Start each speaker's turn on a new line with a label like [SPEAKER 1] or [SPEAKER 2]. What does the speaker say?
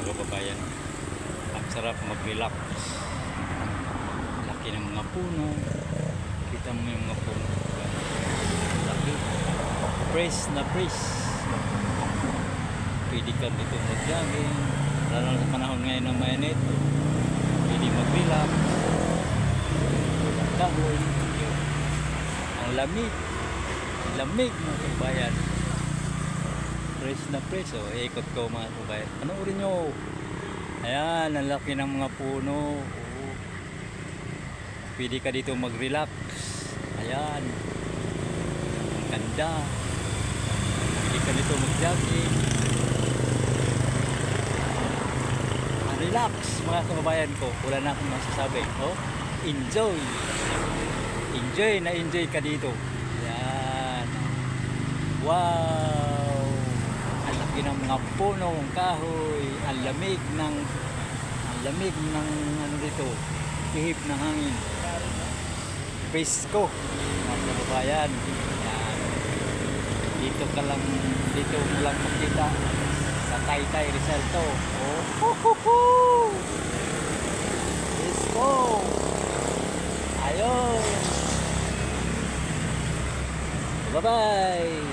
[SPEAKER 1] mga kababayan. Ang sarap mag-relax. Laki ng mga puno. Kita mo yung mga puno. Laki. Fresh na fresh. Pwede ka dito mag-jogging. Lalo sa panahon ngayon ng mainit. Pwede mag-relax. Kahoy. Ang lamig. Lamig mga kababayan. Fresh na fresh. O, ikot ko mga kababayan. Panoorin nyo. Ayan, ang laki ng mga puno. Oo. Pwede ka dito mag-relax. Ayan. Ang ganda. Pwede ka dito mag-jogging. Relax mga kababayan ko. Wala na akong masasabi. Oh, enjoy. Enjoy na enjoy ka dito. Ayan. Wow. Ang laki ng mga puno, ang kahoy, ang lamig ng ano dito, ihip ng hangin. Presko mga kababayan. Ayan. Dito mo lang makita sa Taytay Rizal to. Oh, ho, ho, ho. Presko. Ayun. Bye-bye.